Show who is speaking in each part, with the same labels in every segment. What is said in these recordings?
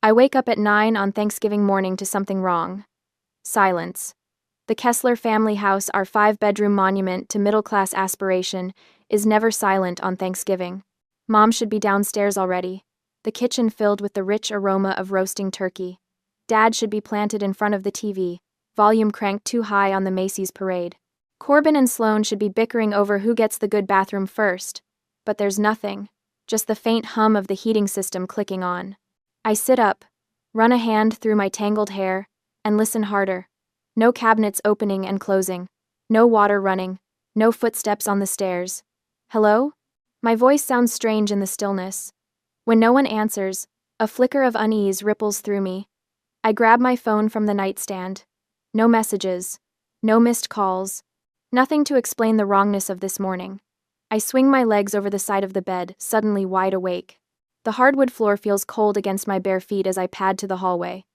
Speaker 1: I wake up at 9 on Thanksgiving morning to something wrong. Silence. The Kessler family house, our 5-bedroom monument to middle-class aspiration, is never silent on Thanksgiving. Mom should be downstairs already, the kitchen filled with the rich aroma of roasting turkey. Dad should be planted in front of the TV, volume cranked too high on the Macy's parade. Corbin and Sloane should be bickering over who gets the good bathroom first. But there's nothing, just the faint hum of the heating system clicking on. I sit up, run a hand through my tangled hair, and listen harder. No cabinets opening and closing. No water running. No footsteps on the stairs. Hello? My voice sounds strange in the stillness. When no one answers, a flicker of unease ripples through me. I grab my phone from the nightstand. No messages. No missed calls. Nothing to explain the wrongness of this morning. I swing my legs over the side of the bed, suddenly wide awake. The hardwood floor feels cold against my bare feet as I pad to the hallway.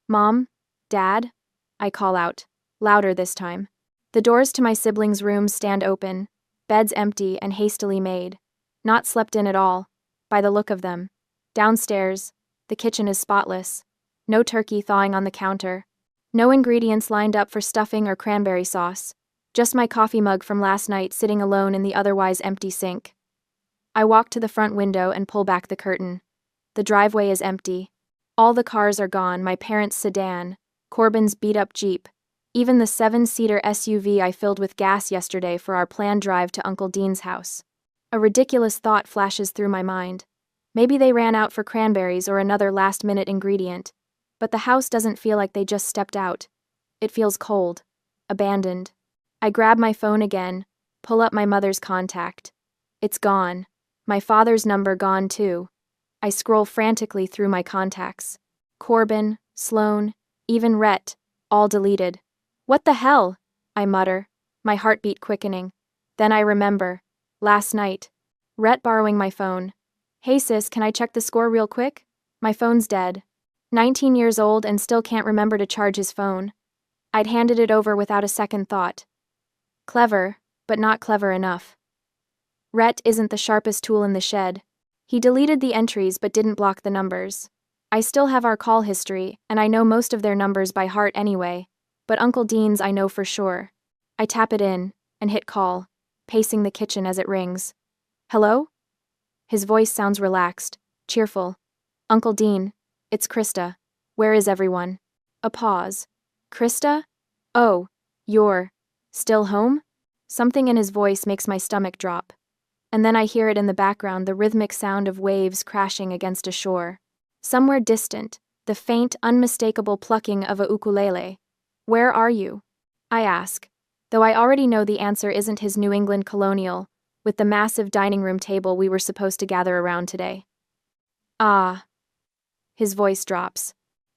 Speaker 1: Mom? Dad? I call out, louder this time. The doors to my siblings' rooms stand open, beds empty and hastily made. Not slept in at all, by the look of them. Downstairs, the kitchen is spotless. No turkey thawing on the counter. No ingredients lined up for stuffing or cranberry sauce. Just my coffee mug from last night sitting alone in the otherwise empty sink. I walk to the front window and pull back the curtain. The driveway is empty. All the cars are gone, my parents' sedan, Corbin's beat-up Jeep, even the 7-seater SUV I filled with gas yesterday for our planned drive to Uncle Dean's house. A ridiculous thought flashes through my mind. Maybe they ran out for cranberries or another last-minute ingredient. But the house doesn't feel like they just stepped out. It feels cold, abandoned. I grab my phone again, pull up my mother's contact. It's gone. My father's number gone too. I scroll frantically through my contacts. Corbin, Sloane, even Rhett, all deleted. What the hell? I mutter, my heartbeat quickening. Then I remember. Last night. Rhett borrowing my phone. Hey sis, can I check the score real quick? My phone's dead. 19 years old and still can't remember to charge his phone. I'd handed it over without a second thought. Clever, but not clever enough. Rhett isn't the sharpest tool in the shed. He deleted the entries but didn't block the numbers. I still have our call history, and I know most of their numbers by heart anyway, but Uncle Dean's I know for sure. I tap it in, and hit call, pacing the kitchen as it rings. Hello? His voice sounds relaxed, cheerful. Uncle Dean, it's Krista. Where is everyone? A pause. Krista? Oh, you're still home? Something in his voice makes my stomach drop. And then I hear it in the background, the rhythmic sound of waves crashing against a shore. Somewhere distant, the faint, unmistakable plucking of a ukulele. Where are you? I ask, though I already know the answer isn't his New England colonial, with the massive dining room table we were supposed to gather around today. Ah. His voice drops.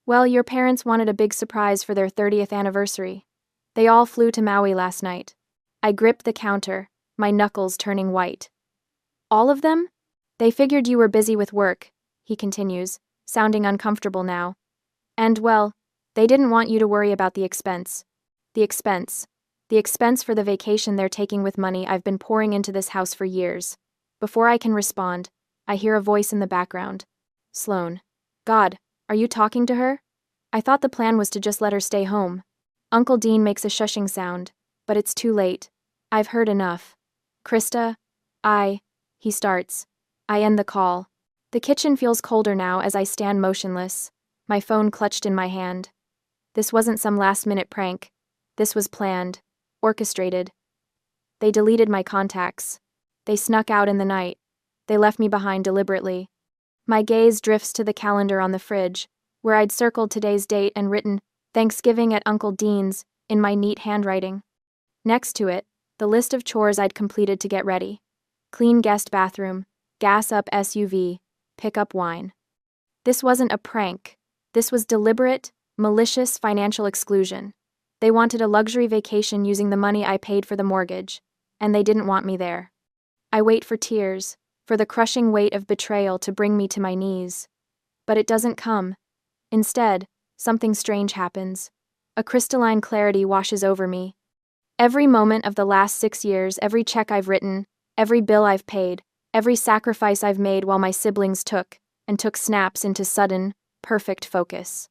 Speaker 1: Well, your parents wanted a big surprise for their 30th anniversary. They all flew to Maui last night. I grip the counter, my knuckles turning white. All of them? They figured you were busy with work, he continues, sounding uncomfortable now. And, well, they didn't want you to worry about the expense. The expense. The expense for the vacation they're taking with money I've been pouring into this house for years. Before I can respond, I hear a voice in the background. Sloane. God, are you talking to her? I thought the plan was to just let her stay home. Uncle Dean makes a shushing sound, but it's too late. I've heard enough. Krista, he starts. I end the call. The kitchen feels colder now as I stand motionless, my phone clutched in my hand. This wasn't some last-minute prank. This was planned, orchestrated. They deleted my contacts. They snuck out in the night. They left me behind deliberately. My gaze drifts to the calendar on the fridge, where I'd circled today's date and written Thanksgiving at Uncle Dean's in my neat handwriting. Next to it, the list of chores I'd completed to get ready. Clean guest bathroom, gas up SUV, pick up wine. This wasn't a prank. This was deliberate, malicious financial exclusion. They wanted a luxury vacation using the money I paid for the mortgage, and they didn't want me there. I wait for tears, for the crushing weight of betrayal to bring me to my knees. But it doesn't come. Instead, something strange happens. A crystalline clarity washes over me. Every moment of the last 6 years, every check I've written, every bill I've paid, every sacrifice I've made while my siblings took snaps into sudden, Perfect focus.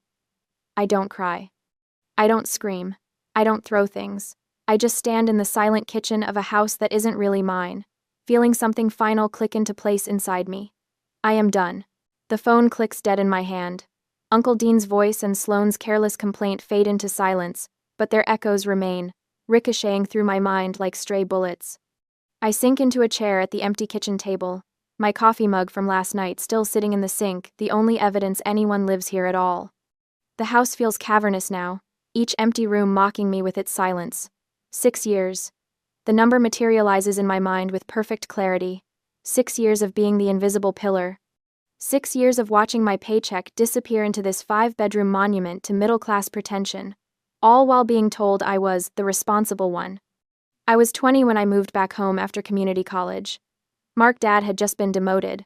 Speaker 1: I don't cry. I don't scream. I don't throw things. I just stand in the silent kitchen of a house that isn't really mine, feeling something final click into place inside me. I am done. The phone clicks dead in my hand. Uncle Dean's voice and Sloane's careless complaint fade into silence, but their echoes remain, ricocheting through my mind like stray bullets. I sink into a chair at the empty kitchen table, my coffee mug from last night still sitting in the sink, the only evidence anyone lives here at all. The house feels cavernous now, each empty room mocking me with its silence. 6 years. The number materializes in my mind with perfect clarity. 6 years of being the invisible pillar. 6 years of watching my paycheck disappear into this 5-bedroom monument to middle-class pretension, all while being told I was the responsible one. I was 20 when I moved back home after community college. Mark Dad had just been demoted.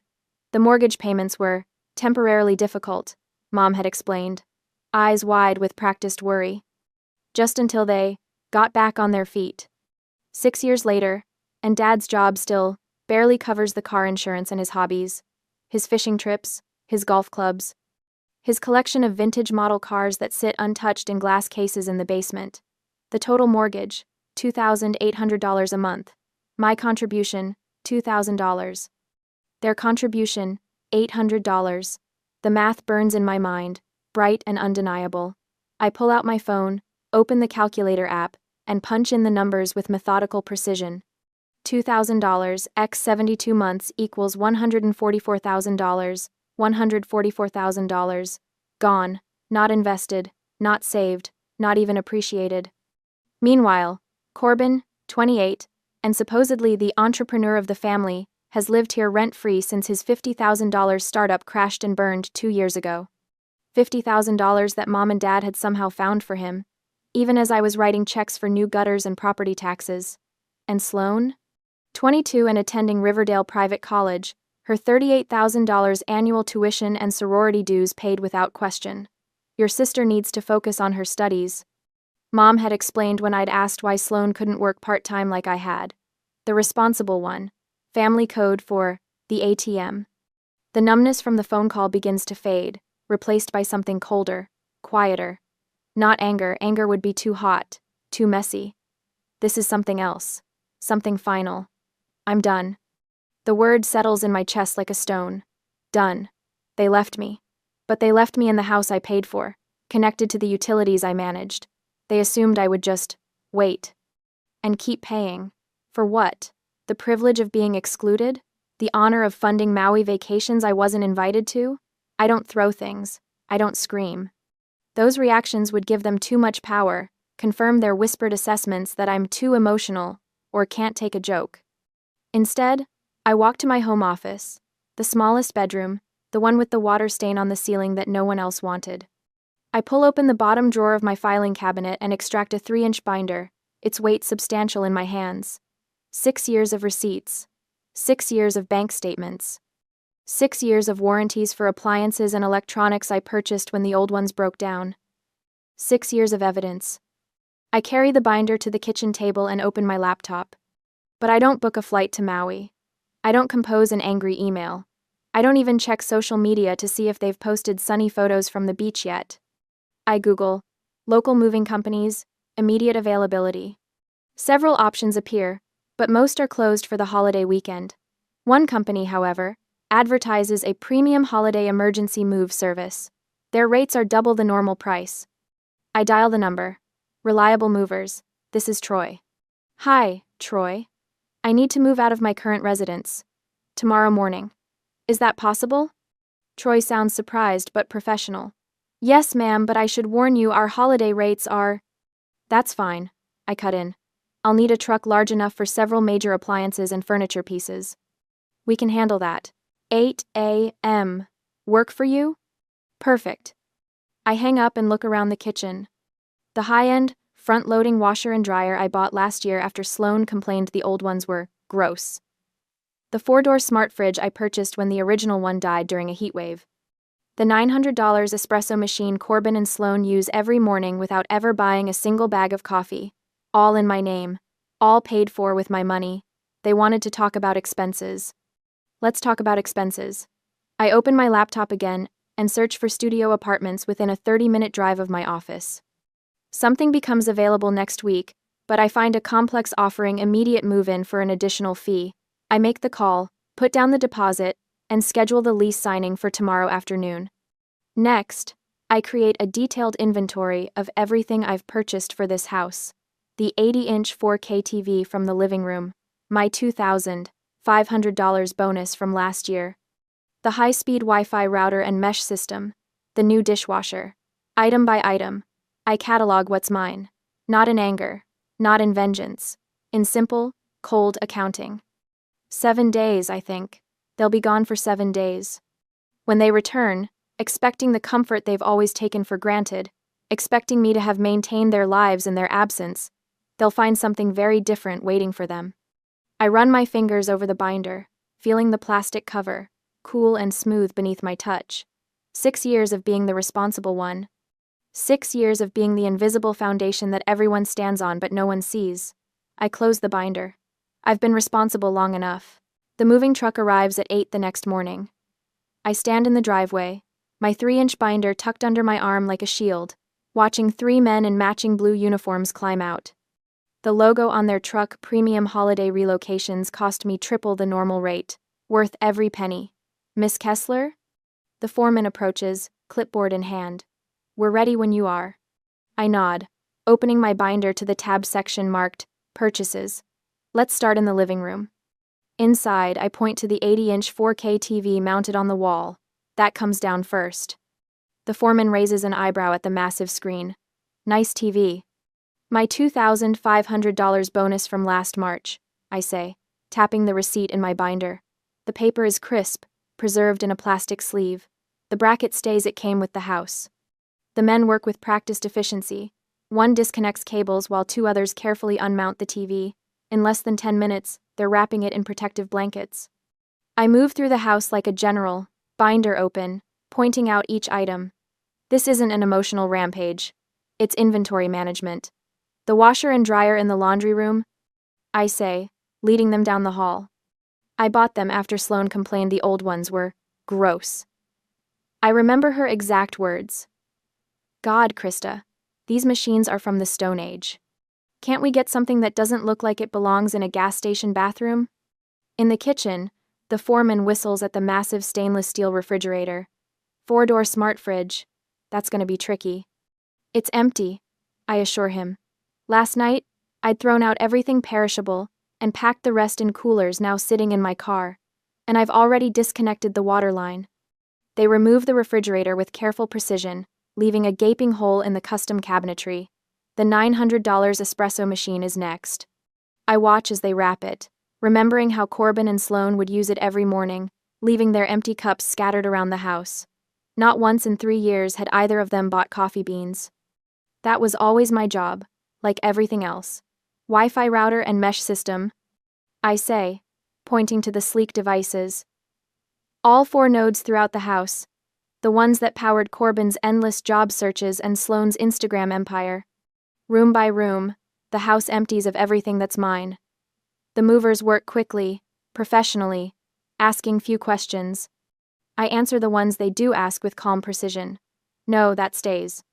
Speaker 1: The mortgage payments were temporarily difficult, Mom had explained, eyes wide with practiced worry. Just until they got back on their feet. 6 years later, and Dad's job still barely covers the car insurance and his hobbies, his fishing trips, his golf clubs, his collection of vintage model cars that sit untouched in glass cases in the basement. The total mortgage, $2,800 a month. My contribution, $2,000. Their contribution, $800. The math burns in my mind, bright and undeniable. I pull out my phone, open the calculator app, and punch in the numbers with methodical precision. $2,000 x 72 months equals $144,000, $144,000. Gone, not invested, not saved, not even appreciated. Meanwhile, Corbin, 28, and supposedly the entrepreneur of the family, has lived here rent-free since his $50,000 startup crashed and burned 2 years ago. $50,000 that Mom and Dad had somehow found for him, even as I was writing checks for new gutters and property taxes. And Sloane? 22 and attending Riverdale Private College, her $38,000 annual tuition and sorority dues paid without question. Your sister needs to focus on her studies. Mom had explained when I'd asked why Sloane couldn't work part-time like I had. The responsible one. Family code for the ATM. The numbness from the phone call begins to fade, replaced by something colder, quieter. Not anger, anger would be too hot, too messy. This is something else, something final. I'm done. The word settles in my chest like a stone. Done. They left me. But they left me in the house I paid for, connected to the utilities I managed. They assumed I would just wait. And keep paying. For what? The privilege of being excluded? The honor of funding Maui vacations I wasn't invited to? I don't throw things. I don't scream. Those reactions would give them too much power, confirm their whispered assessments that I'm too emotional or can't take a joke. Instead, I walk to my home office, the smallest bedroom, the one with the water stain on the ceiling that no one else wanted. I pull open the bottom drawer of my filing cabinet and extract a 3-inch binder, its weight substantial in my hands. 6 years of receipts. 6 years of bank statements. 6 years of warranties for appliances and electronics I purchased when the old ones broke down. 6 years of evidence. I carry the binder to the kitchen table and open my laptop. But I don't book a flight to Maui. I don't compose an angry email. I don't even check social media to see if they've posted sunny photos from the beach yet. I Google local moving companies, immediate availability. Several options appear, but most are closed for the holiday weekend. One company, however, advertises a premium holiday emergency move service. Their rates are double the normal price. I dial the number. Reliable movers. This is Troy. Hi, Troy. I need to move out of my current residence. Tomorrow morning. Is that possible? Troy sounds surprised but professional. Yes, ma'am, but I should warn you our holiday rates are... That's fine. I cut in. I'll need a truck large enough for several major appliances and furniture pieces. We can handle that. 8 a.m. Work for you? Perfect. I hang up and look around the kitchen. The high-end, front-loading washer and dryer I bought last year after Sloane complained the old ones were gross. The 4-door smart fridge I purchased when the original one died during a heat wave. The $900 espresso machine Corbin and Sloane use every morning without ever buying a single bag of coffee. All in my name. All paid for with my money. They wanted to talk about expenses. Let's talk about expenses. I open my laptop again and search for studio apartments within a 30-minute drive of my office. Something becomes available next week, but I find a complex offering immediate move-in for an additional fee. I make the call, put down the deposit, and schedule the lease signing for tomorrow afternoon. Next, I create a detailed inventory of everything I've purchased for this house. The 80-inch 4K TV from the living room, my $2,500 bonus from last year, the high-speed Wi-Fi router and mesh system, the new dishwasher. Item by item, I catalog what's mine. Not in anger, not in vengeance, in simple, cold accounting. 7 days, I think. They'll be gone for 7 days. When they return, expecting the comfort they've always taken for granted, expecting me to have maintained their lives in their absence, they'll find something very different waiting for them. I run my fingers over the binder, feeling the plastic cover, cool and smooth beneath my touch. 6 years of being the responsible one. 6 years of being the invisible foundation that everyone stands on but no one sees. I close the binder. I've been responsible long enough. The moving truck arrives at 8 the next morning. I stand in the driveway, my 3-inch binder tucked under my arm like a shield, watching 3 men in matching blue uniforms climb out. The logo on their truck, Premium Holiday Relocations, cost me triple the normal rate, worth every penny. Miss Kessler? The foreman approaches, clipboard in hand. We're ready when you are. I nod, opening my binder to the tab section marked Purchases. Let's start in the living room. Inside, I point to the 80-inch 4K TV mounted on the wall. That comes down first. The foreman raises an eyebrow at the massive screen. Nice TV. My $2,500 bonus from last March, I say, tapping the receipt in my binder. The paper is crisp, preserved in a plastic sleeve. The bracket stays it came with the house. The men work with practiced efficiency. One disconnects cables while 2 others carefully unmount the TV. In less than 10 minutes, they're wrapping it in protective blankets. I move through the house like a general, binder open, pointing out each item. This isn't an emotional rampage. It's inventory management. The washer and dryer in the laundry room, I say, leading them down the hall. I bought them after Sloane complained the old ones were gross. I remember her exact words. God, Krista, these machines are from the Stone Age. Can't we get something that doesn't look like it belongs in a gas station bathroom? In the kitchen, the foreman whistles at the massive stainless steel refrigerator. 4-door smart fridge. That's going to be tricky. It's empty, I assure him. Last night, I'd thrown out everything perishable and packed the rest in coolers now sitting in my car, and I've already disconnected the water line. They remove the refrigerator with careful precision, leaving a gaping hole in the custom cabinetry. The $900 espresso machine is next. I watch as they wrap it, remembering how Corbin and Sloane would use it every morning, leaving their empty cups scattered around the house. Not once in 3 years had either of them bought coffee beans. That was always my job, like everything else. Wi-Fi router and mesh system, I say, pointing to the sleek devices. All 4 nodes throughout the house, the ones that powered Corbin's endless job searches and Sloane's Instagram empire. Room by room, the house empties of everything that's mine. The movers work quickly, professionally, asking few questions. I answer the ones they do ask with calm precision. No, that stays.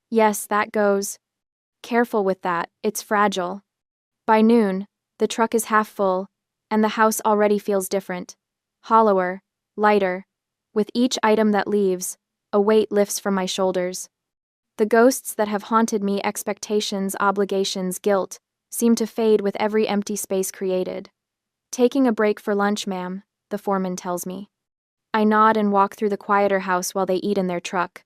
Speaker 1: Yes, that goes. Careful with that, it's fragile. By noon, the truck is half full, and the house already feels different. Hollower, lighter. With each item that leaves, a weight lifts from my shoulders. The ghosts that have haunted me, expectations, obligations, guilt, seem to fade with every empty space created. Taking a break for lunch, ma'am, the foreman tells me. I nod and walk through the quieter house while they eat in their truck.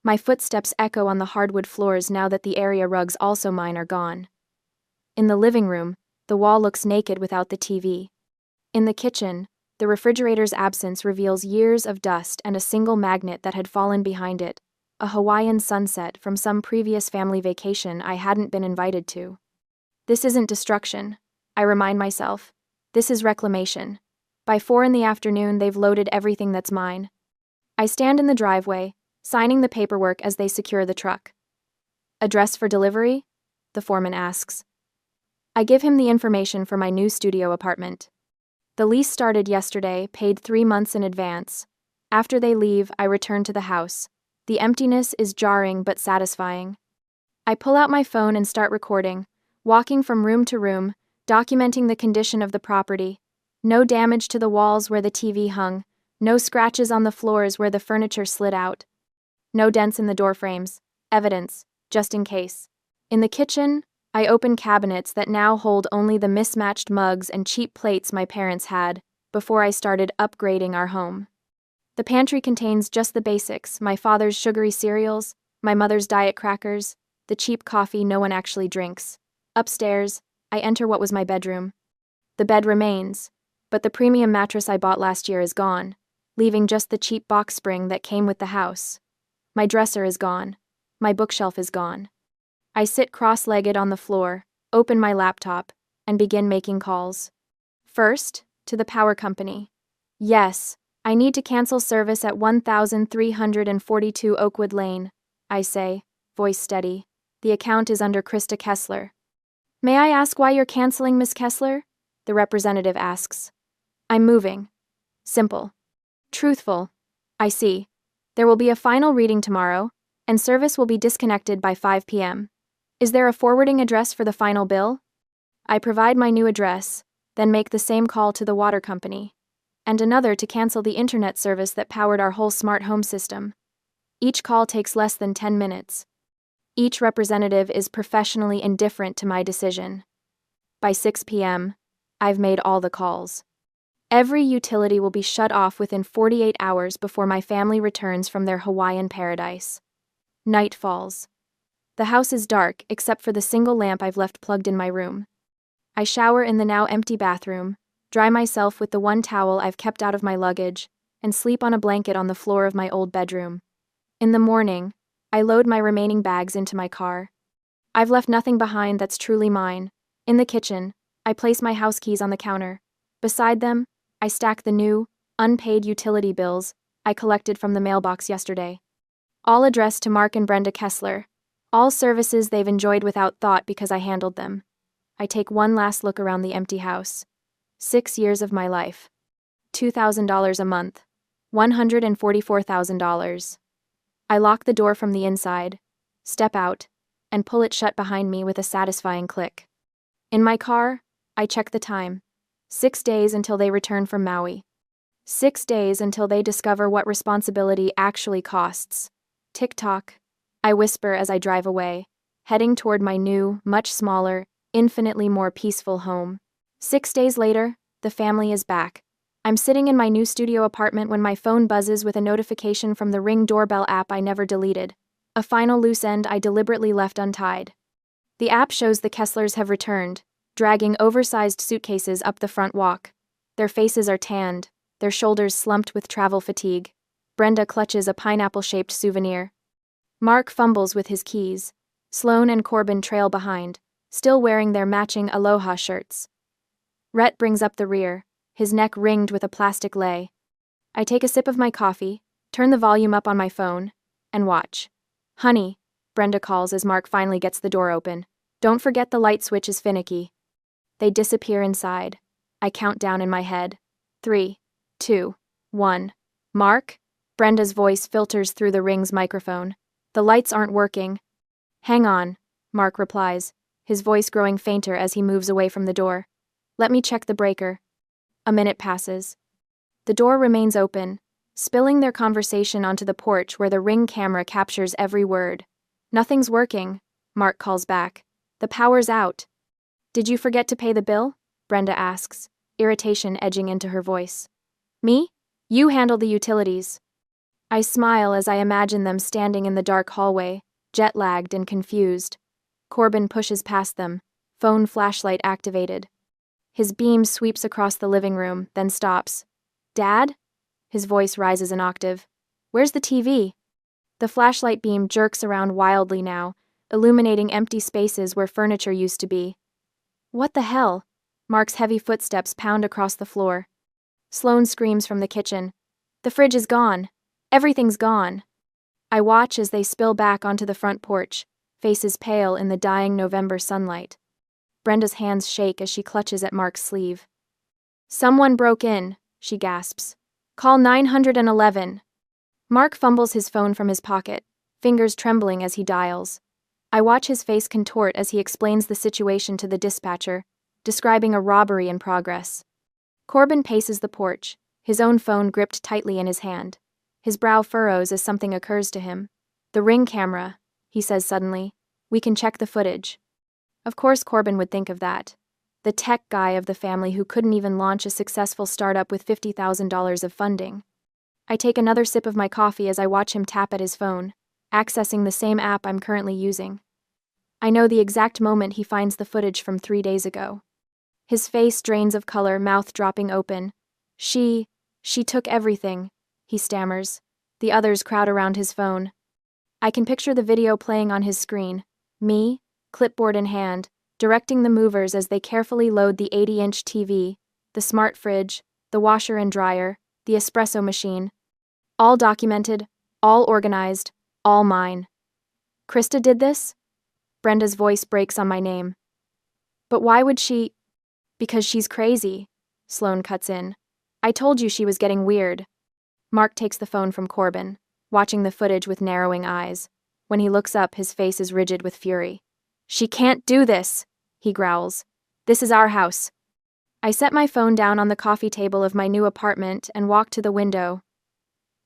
Speaker 1: My footsteps echo on the hardwood floors now that the area rugs, also mine, are gone. In the living room, the wall looks naked without the TV. In the kitchen, the refrigerator's absence reveals years of dust and a single magnet that had fallen behind it, a Hawaiian sunset from some previous family vacation I hadn't been invited to. This isn't destruction, I remind myself. This is reclamation. By 4 in the afternoon, they've loaded everything that's mine. I stand in the driveway, signing the paperwork as they secure the truck. Address for delivery? The foreman asks. I give him the information for my new studio apartment. The lease started yesterday, paid 3 months in advance. After they leave, I return to the house. The emptiness is jarring but satisfying. I pull out my phone and start recording, walking from room to room, documenting the condition of the property. No damage to the walls where the TV hung, no scratches on the floors where the furniture slid out, no dents in the door frames. Evidence, just in case. In the kitchen, I open cabinets that now hold only the mismatched mugs and cheap plates my parents had before I started upgrading our home. The pantry contains just the basics: my father's sugary cereals, my mother's diet crackers, the cheap coffee no one actually drinks. Upstairs, I enter what was my bedroom. The bed remains, but the premium mattress I bought last year is gone, leaving just the cheap box spring that came with the house. My dresser is gone. My bookshelf is gone. I sit cross-legged on the floor, open my laptop, and begin making calls. First, to the power company. Yes, I need to cancel service at 1342 Oakwood Lane, I say, voice steady. The account is under Krista Kessler. May I ask why you're canceling, Miss Kessler? The representative asks. I'm moving. Simple. Truthful. I see. There will be a final reading tomorrow, and service will be disconnected by 5 p.m. Is there a forwarding address for the final bill? I provide my new address, then make the same call to the water company, and another to cancel the internet service that powered our whole smart home system. Each call takes less than 10 minutes. Each representative is professionally indifferent to my decision. By 6 p.m., I've made all the calls. Every utility will be shut off within 48 hours before my family returns from their Hawaiian paradise. Night falls. The house is dark except for the single lamp I've left plugged in my room. I shower in the now empty bathroom, dry myself with the one towel I've kept out of my luggage, and sleep on a blanket on the floor of my old bedroom. In the morning, I load my remaining bags into my car. I've left nothing behind that's truly mine. In the kitchen, I place my house keys on the counter. Beside them, I stack the new, unpaid utility bills I collected from the mailbox yesterday. All addressed to Mark and Brenda Kessler. All services they've enjoyed without thought because I handled them. I take one last look around the empty house. 6 years of my life. $2,000 a month. $144,000. I lock the door from the inside, step out, and pull it shut behind me with a satisfying click. In my car, I check the time. 6 days until they return from Maui. 6 days until they discover what responsibility actually costs. Tick-tock, I whisper as I drive away, heading toward my new, much smaller, infinitely more peaceful home. 6 days later, the family is back. I'm sitting in my new studio apartment when my phone buzzes with a notification from the Ring doorbell app I never deleted. A final loose end I deliberately left untied. The app shows the Kesslers have returned, dragging oversized suitcases up the front walk. Their faces are tanned, their shoulders slumped with travel fatigue. Brenda clutches a pineapple-shaped souvenir. Mark fumbles with his keys. Sloan and Corbin trail behind, still wearing their matching Aloha shirts. Rhett brings up the rear, his neck ringed with a plastic lei. I take a sip of my coffee, turn the volume up on my phone, and watch. Honey, Brenda calls as Mark finally gets the door open. Don't forget the light switch is finicky. They disappear inside. I count down in my head. 3, 2, 1. Mark? Brenda's voice filters through the Ring's microphone. The lights aren't working. Hang on, Mark replies, his voice growing fainter as he moves away from the door. Let me check the breaker. A minute passes. The door remains open, spilling their conversation onto the porch where the Ring camera captures every word. Nothing's working, Mark calls back. The power's out. Did you forget to pay the bill? Brenda asks, irritation edging into her voice. Me? You handle the utilities. I smile as I imagine them standing in the dark hallway, jet-lagged and confused. Corbin pushes past them, phone flashlight activated. His beam sweeps across the living room, then stops. Dad? His voice rises an octave. Where's the TV? The flashlight beam jerks around wildly now, illuminating empty spaces where furniture used to be. What the hell? Mark's heavy footsteps pound across the floor. Sloan screams from the kitchen. The fridge is gone. Everything's gone. I watch as they spill back onto the front porch, faces pale in the dying November sunlight. Brenda's hands shake as she clutches at Mark's sleeve. Someone broke in, she gasps. Call 911. Mark fumbles his phone from his pocket, fingers trembling as he dials. I watch his face contort as he explains the situation to the dispatcher, describing a robbery in progress. Corbin paces the porch, his own phone gripped tightly in his hand. His brow furrows as something occurs to him. "The Ring camera," he says suddenly. "We can check the footage." Of course Corbin would think of that. The tech guy of the family who couldn't even launch a successful startup with $50,000 of funding. I take another sip of my coffee as I watch him tap at his phone, accessing the same app I'm currently using. I know the exact moment he finds the footage from 3 days ago. His face drains of color, mouth dropping open. She took everything," he stammers. The others crowd around his phone. I can picture the video playing on his screen. Me, clipboard in hand, directing the movers as they carefully load the 80-inch TV, the smart fridge, the washer and dryer, the espresso machine. All documented, all organized, all mine. "Krista did this?" Brenda's voice breaks on my name. "But why would she—" "Because she's crazy," Sloane cuts in. "I told you she was getting weird." Mark takes the phone from Corbin, watching the footage with narrowing eyes. When he looks up, his face is rigid with fury. "She can't do this," he growls. "This is our house." I set my phone down on the coffee table of my new apartment and walk to the window.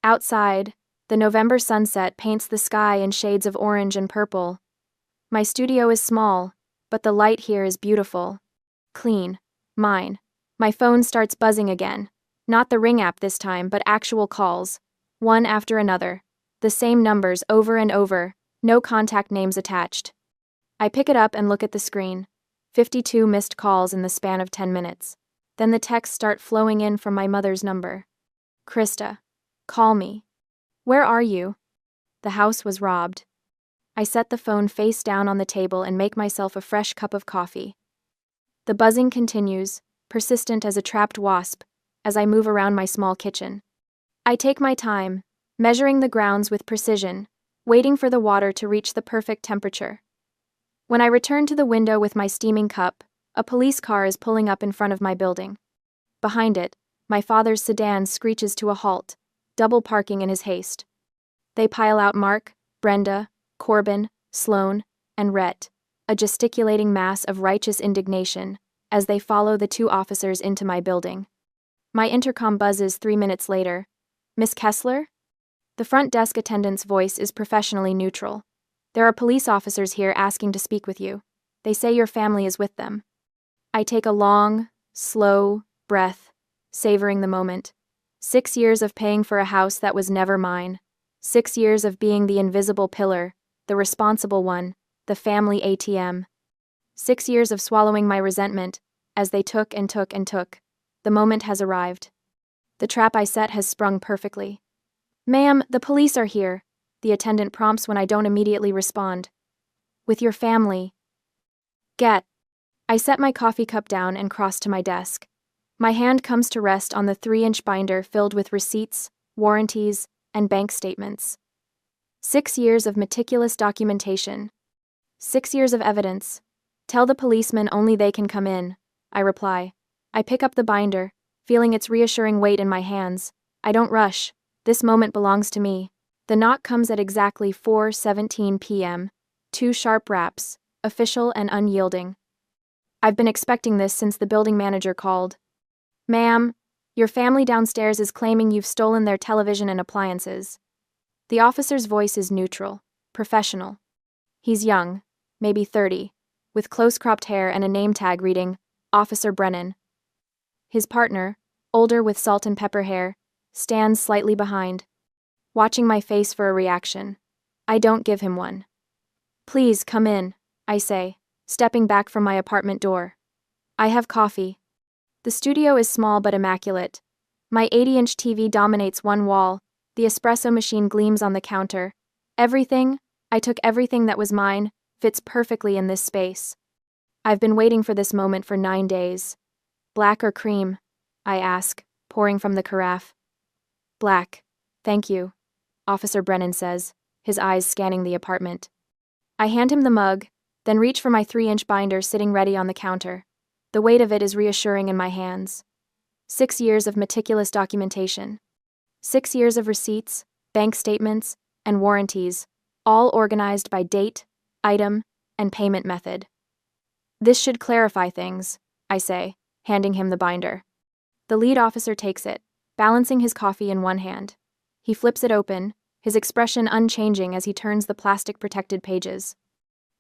Speaker 1: Outside, the November sunset paints the sky in shades of orange and purple. My studio is small, but the light here is beautiful. Clean. Mine. My phone starts buzzing again. Not the Ring app this time, but actual calls. One after another. The same numbers over and over, no contact names attached. I pick it up and look at the screen. 52 missed calls in the span of 10 minutes. Then the texts start flowing in from my mother's number. "Krista, call me. Where are you?" The house was robbed. I set the phone face down on the table and make myself a fresh cup of coffee. The buzzing continues, persistent as a trapped wasp, as I move around my small kitchen. I take my time, measuring the grounds with precision, waiting for the water to reach the perfect temperature. When I return to the window with my steaming cup, a police car is pulling up in front of my building. Behind it, my father's sedan screeches to a halt, double parking in his haste. They pile out Mark, Brenda, Corbin, Sloane, and Rhett, a gesticulating mass of righteous indignation, as they follow the 2 officers into my building. My intercom buzzes 3 minutes later. "Miss Kessler?" The front desk attendant's voice is professionally neutral. "There are police officers here asking to speak with you. They say your family is with them." I take a long, slow breath, savoring the moment. 6 years of paying for a house that was never mine. 6 years of being the invisible pillar, the responsible one, the family ATM. 6 years of swallowing my resentment, as they took and took and took. The moment has arrived. The trap I set has sprung perfectly. "Ma'am, the police are here," the attendant prompts when I don't immediately respond. "With your family." "Get." I set my coffee cup down and cross to my desk. My hand comes to rest on the 3-inch binder filled with receipts, warranties, and bank statements. 6 years of meticulous documentation. 6 years of evidence. "Tell the policemen only they can come in," I reply. I pick up the binder, feeling its reassuring weight in my hands. I don't rush. This moment belongs to me. The knock comes at exactly 4:17 p.m. 2 sharp raps, official and unyielding. I've been expecting this since the building manager called. "Ma'am, your family downstairs is claiming you've stolen their television and appliances." The officer's voice is neutral, professional. He's young, maybe 30, with close-cropped hair and a name tag reading, Officer Brennan. His partner, older with salt and pepper hair, stands slightly behind, watching my face for a reaction. I don't give him one. "Please come in," I say, stepping back from my apartment door. "I have coffee." The studio is small but immaculate. My 80-inch TV dominates one wall, the espresso machine gleams on the counter. Everything, I took everything that was mine, fits perfectly in this space. I've been waiting for this moment for 9 days. "Black or cream?" I ask, pouring from the carafe. "Black, thank you," Officer Brennan says, his eyes scanning the apartment. I hand him the mug, then reach for my 3-inch binder sitting ready on the counter. The weight of it is reassuring in my hands. 6 years of meticulous documentation. 6 years of receipts, bank statements, and warranties, all organized by date, item, and payment method. This should clarify things, I say, handing him the binder. The lead officer takes it, balancing his coffee in one hand. He flips it open, his expression unchanging as he turns the plastic-protected pages.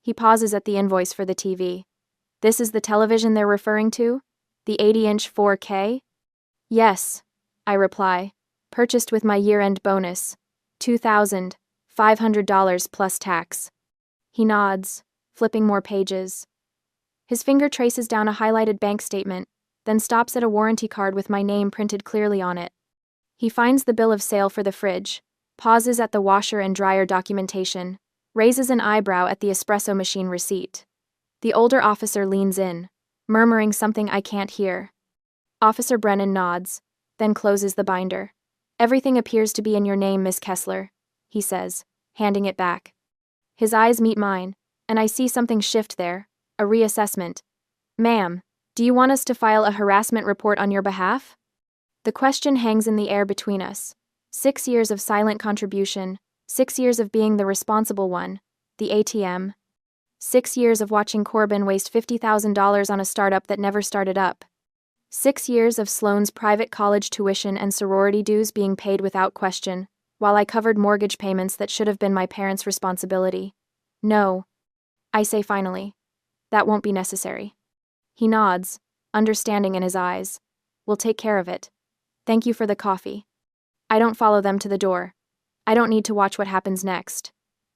Speaker 1: He pauses at the invoice for the TV. This is the television they're referring to? The 80-inch 4K? Yes, I reply, purchased with my year-end bonus, $2,500 plus tax. He nods, flipping more pages. His finger traces down a highlighted bank statement, then stops at a warranty card with my name printed clearly on it. He finds the bill of sale for the fridge, pauses at the washer and dryer documentation, raises an eyebrow at the espresso machine receipt. The older officer leans in, murmuring something I can't hear. Officer Brennan nods, then closes the binder. Everything appears to be in your name, Miss Kessler, he says, handing it back. His eyes meet mine, and I see something shift there, a reassessment. Ma'am, do you want us to file a harassment report on your behalf? The question hangs in the air between us. 6 years of silent contribution, 6 years of being the responsible one, the ATM. 6 years of watching Corbin waste $50,000 on a startup that never started up. 6 years of Sloane's private college tuition and sorority dues being paid without question, while I covered mortgage payments that should have been my parents' responsibility. No, I say finally. That won't be necessary. He nods, understanding in his eyes. We'll take care of it. Thank you for the coffee. I don't follow them to the door. I don't need to watch what happens next.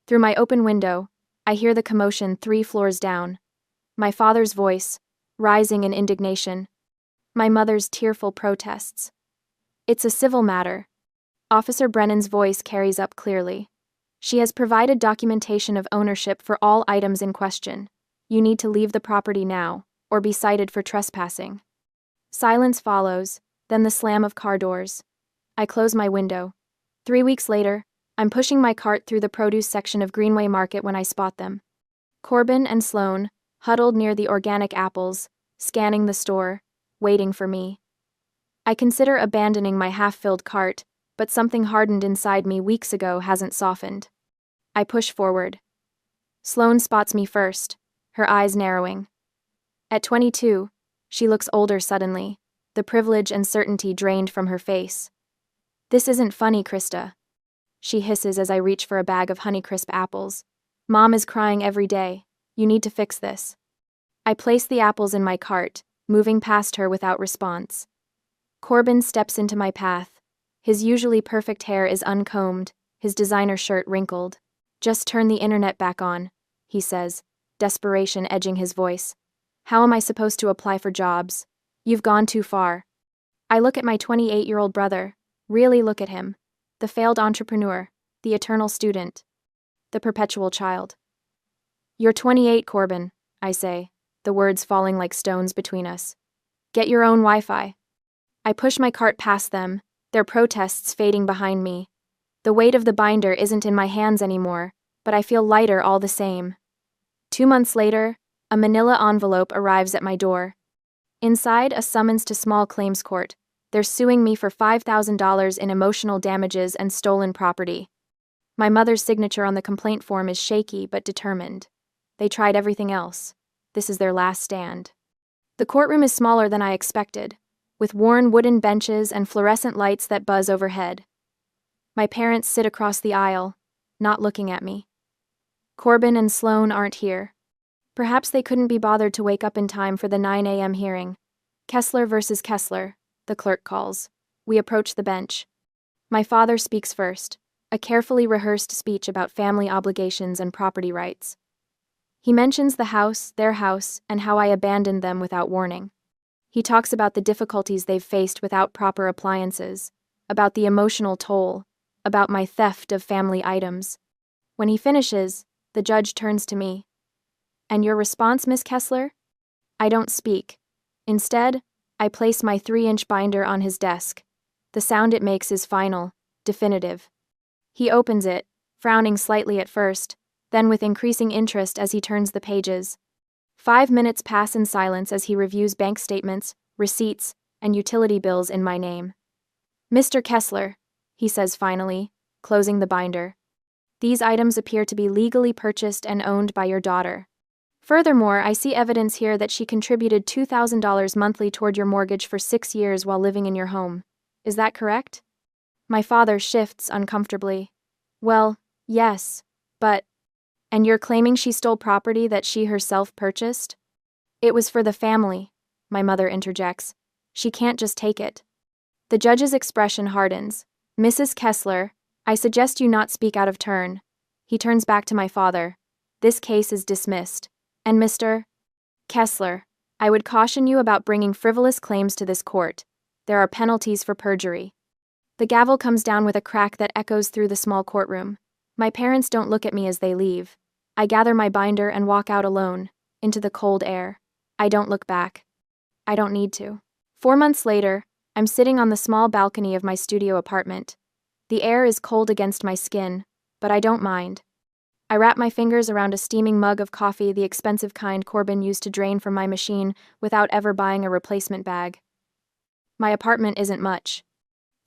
Speaker 1: Through my open window, I hear the commotion 3 floors down. My father's voice, rising in indignation. My mother's tearful protests. It's a civil matter. Officer Brennan's voice carries up clearly. She has provided documentation of ownership for all items in question. You need to leave the property now, or be cited for trespassing. Silence follows, then the slam of car doors. I close my window. 3 weeks later, I'm pushing my cart through the produce section of Greenway Market when I spot them. Corbin and Sloane, huddled near the organic apples, scanning the store, waiting for me. I consider abandoning my half-filled cart, but something hardened inside me weeks ago hasn't softened. I push forward. Sloane spots me first, her eyes narrowing. At 22, she looks older suddenly, the privilege and certainty drained from her face. This isn't funny, Krista. She hisses as I reach for a bag of Honeycrisp apples. Mom is crying every day. You need to fix this. I place the apples in my cart, moving past her without response. Corbin steps into my path. His usually perfect hair is uncombed, his designer shirt wrinkled. Just turn the internet back on, he says, desperation edging his voice. How am I supposed to apply for jobs? You've gone too far. I look at my 28-year-old brother, really look at him. The failed entrepreneur, the eternal student, the perpetual child. You're 28, Corbin, I say, the words falling like stones between us. Get your own Wi-Fi. I push my cart past them, their protests fading behind me. The weight of the binder isn't in my hands anymore, but I feel lighter all the same. 2 months later, a manila envelope arrives at my door. Inside, a summons to small claims court. They're suing me for $5,000 in emotional damages and stolen property. My mother's signature on the complaint form is shaky but determined. They tried everything else. This is their last stand. The courtroom is smaller than I expected, with worn wooden benches and fluorescent lights that buzz overhead. My parents sit across the aisle, not looking at me. Corbin and Sloane aren't here. Perhaps they couldn't be bothered to wake up in time for the 9 a.m. hearing. Kessler versus Kessler, the clerk calls. We approach the bench. My father speaks first, a carefully rehearsed speech about family obligations and property rights. He mentions the house, their house, and how I abandoned them without warning. He talks about the difficulties they've faced without proper appliances, about the emotional toll, about my theft of family items. When he finishes, the judge turns to me. And your response, Miss Kessler? I don't speak. Instead, I place my 3-inch binder on his desk. The sound it makes is final, definitive. He opens it, frowning slightly at first, then with increasing interest as he turns the pages. 5 minutes pass in silence as he reviews bank statements, receipts, and utility bills in my name. Mr. Kessler, he says finally, closing the binder. These items appear to be legally purchased and owned by your daughter. Furthermore, I see evidence here that she contributed $2,000 monthly toward your mortgage for 6 years while living in your home. Is that correct? My father shifts uncomfortably. Well, yes, but. And you're claiming she stole property that she herself purchased? It was for the family, my mother interjects. She can't just take it. The judge's expression hardens. Mrs. Kessler, I suggest you not speak out of turn. He turns back to my father. This case is dismissed. And Mr. Kessler, I would caution you about bringing frivolous claims to this court. There are penalties for perjury. The gavel comes down with a crack that echoes through the small courtroom. My parents don't look at me as they leave. I gather my binder and walk out alone, into the cold air. I don't look back. I don't need to. 4 months later, I'm sitting on the small balcony of my studio apartment. The air is cold against my skin, but I don't mind. I wrap my fingers around a steaming mug of coffee, the expensive kind Corbin used to drain from my machine without ever buying a replacement bag. My apartment isn't much.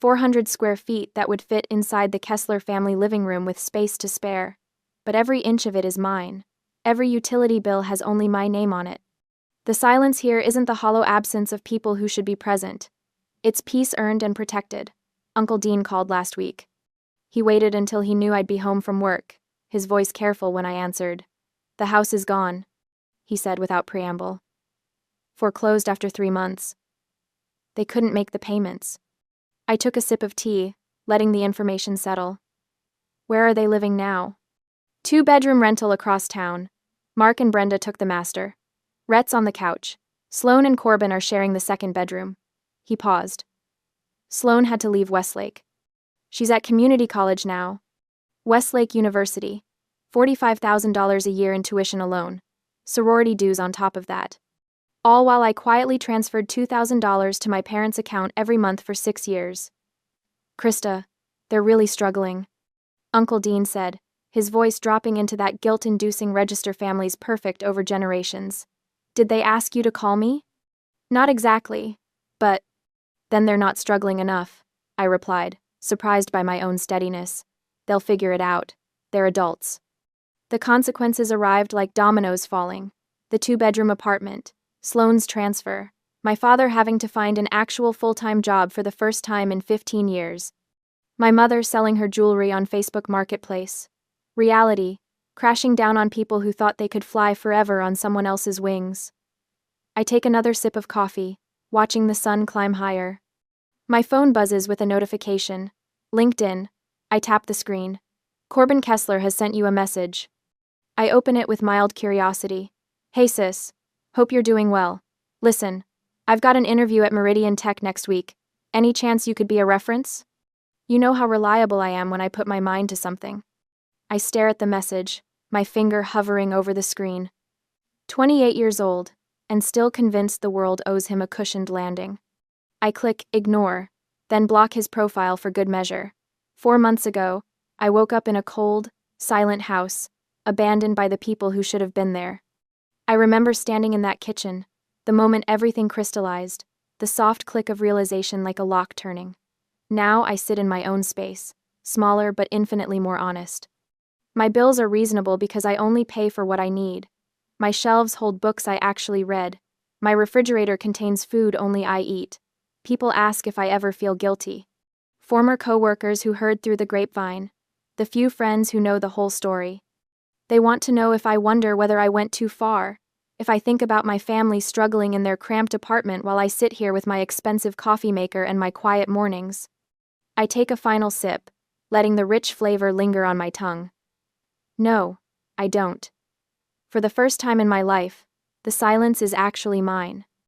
Speaker 1: 400 square feet that would fit inside the Kessler family living room with space to spare. But every inch of it is mine. Every utility bill has only my name on it. The silence here isn't the hollow absence of people who should be present. It's peace earned and protected. Uncle Dean called last week. He waited until he knew I'd be home from work, his voice careful when I answered. The house is gone, he said without preamble. Foreclosed after 3 months. They couldn't make the payments. I took a sip of tea, letting the information settle. Where are they living now? 2-bedroom rental across town. Mark and Brenda took the master. Rhett's on the couch. Sloan and Corbin are sharing the 2nd bedroom. He paused. Sloan had to leave Westlake. She's at community college now. Westlake University. $45,000 a year in tuition alone. Sorority dues on top of that. All while I quietly transferred $2,000 to my parents' account every month for 6 years. Krista, they're really struggling, Uncle Dean said, his voice dropping into that guilt-inducing register family's perfect over generations. Did they ask you to call me? Not exactly, but. Then they're not struggling enough, I replied, surprised by my own steadiness. They'll figure it out. They're adults. The consequences arrived like dominoes falling. The 2-bedroom apartment, Sloan's transfer, my father having to find an actual full-time job for the first time in 15 years. My mother selling her jewelry on Facebook Marketplace. Reality, crashing down on people who thought they could fly forever on someone else's wings. I take another sip of coffee, watching the sun climb higher. My phone buzzes with a notification. LinkedIn. I tap the screen. Corbin Kessler has sent you a message. I open it with mild curiosity. Hey sis, hope you're doing well. Listen, I've got an interview at Meridian Tech next week. Any chance you could be a reference? You know how reliable I am when I put my mind to something. I stare at the message, my finger hovering over the screen. 28 years old, and still convinced the world owes him a cushioned landing. I click ignore, then block his profile for good measure. 4 months ago, I woke up in a cold, silent house, abandoned by the people who should have been there. I remember standing in that kitchen, the moment everything crystallized, the soft click of realization like a lock turning. Now I sit in my own space, smaller but infinitely more honest. My bills are reasonable because I only pay for what I need. My shelves hold books I actually read. My refrigerator contains food only I eat. People ask if I ever feel guilty. Former co-workers who heard through the grapevine. The few friends who know the whole story. They want to know if I wonder whether I went too far, if I think about my family struggling in their cramped apartment while I sit here with my expensive coffee maker and my quiet mornings. I take a final sip, letting the rich flavor linger on my tongue. No, I don't. For the first time in my life, the silence is actually mine.